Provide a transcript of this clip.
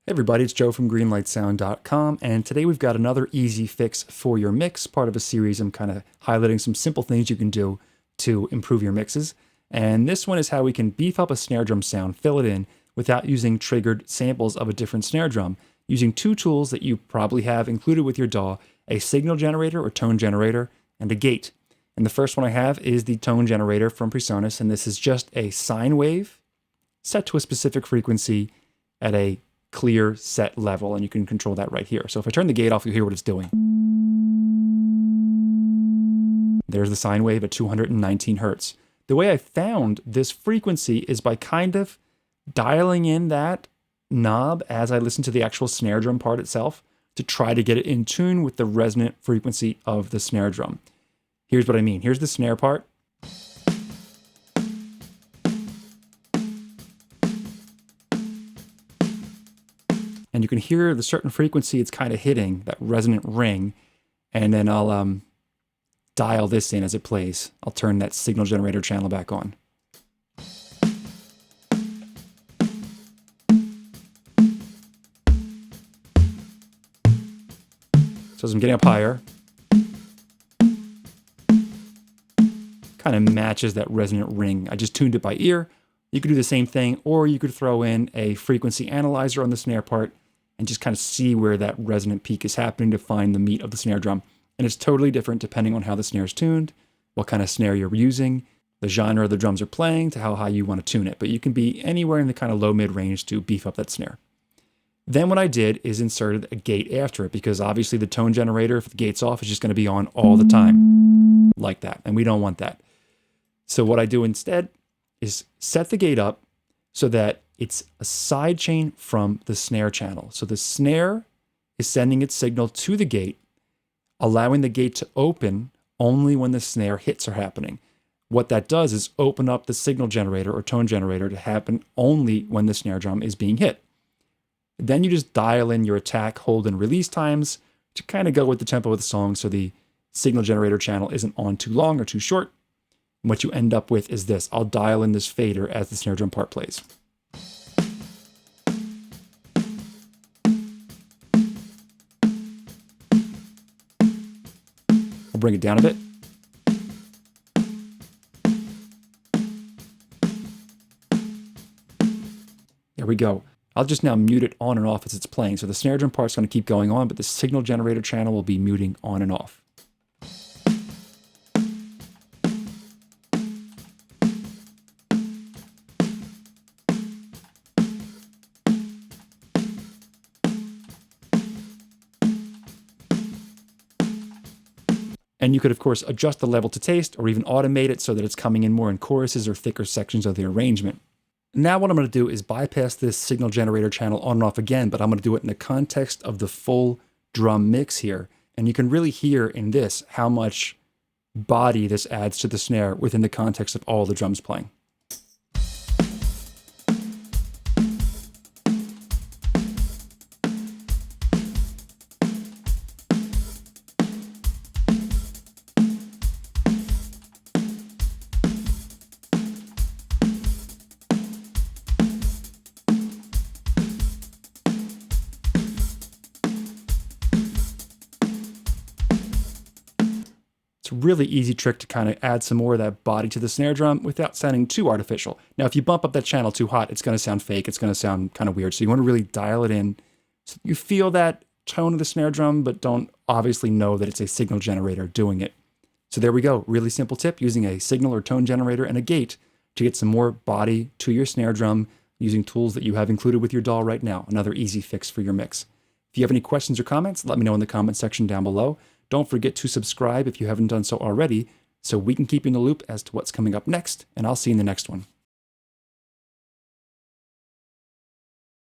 Hey everybody, it's Joe from greenlightsound.com, and today we've got another easy fix for your mix, part of a series. I'm kind of highlighting some simple things you can do to improve your mixes. And this one is how we can beef up a snare drum sound, fill it in, without using triggered samples of a different snare drum, using two tools that you probably have included with your DAW, a signal generator or tone generator, and a gate. And the first one I have is the tone generator from PreSonus, and this is just a sine wave set to a specific frequency at a clear set level, and you can control that right here. So if I turn the gate off, you'll hear what it's doing. There's the sine wave at 219 hertz. The way I found this frequency is by kind of dialing in that knob as I listen to the actual snare drum part itself to try to get it in tune with the resonant frequency of the snare drum. Here's what I mean. Here's the snare part. And you can hear the certain frequency it's kind of hitting, that resonant ring. And then I'll dial this in as it plays. I'll turn that signal generator channel back on. So as I'm getting up higher, kind of matches that resonant ring. I just tuned it by ear. You could do the same thing, or you could throw in a frequency analyzer on the snare part and just kind of see where that resonant peak is happening to find the meat of the snare drum. And it's totally different depending on how the snare is tuned, what kind of snare you're using, the genre the drums are playing, to how high you want to tune it. But you can be anywhere in the kind of low-mid range to beef up that snare. Then what I did is inserted a gate after it, because obviously the tone generator, if the gate's off, is just going to be on all the time, like that. And we don't want that. So what I do instead is set the gate up so that it's a side chain from the snare channel. So the snare is sending its signal to the gate, allowing the gate to open only when the snare hits are happening. What that does is open up the signal generator or tone generator to happen only when the snare drum is being hit. Then you just dial in your attack, hold, and release times to kind of go with the tempo of the song so the signal generator channel isn't on too long or too short. And what you end up with is this. I'll dial in this fader as the snare drum part plays. I'll bring it down a bit. There we go. I'll just now mute it on and off as it's playing. So the snare drum part's going to keep going on, but the signal generator channel will be muting on and off. And you could, of course, adjust the level to taste or even automate it so that it's coming in more in choruses or thicker sections of the arrangement. Now what I'm going to do is bypass this signal generator channel on and off again, but I'm going to do it in the context of the full drum mix here. And you can really hear in this how much body this adds to the snare within the context of all the drums playing. Really easy trick to kind of add some more of that body to the snare drum without sounding too artificial. Now, if you bump up that channel too hot, it's going to sound fake. It's going to sound kind of weird. So you want to really dial it in so you feel that tone of the snare drum, but don't obviously know that it's a signal generator doing it. So there we go. Really simple tip, using a signal or tone generator and a gate to get some more body to your snare drum using tools that you have included with your DAW right now. Another easy fix for your mix. If you have any questions or comments, let me know in the comment section down below. Don't forget to subscribe if you haven't done so already, so we can keep you in the loop as to what's coming up next, and I'll see you in the next one.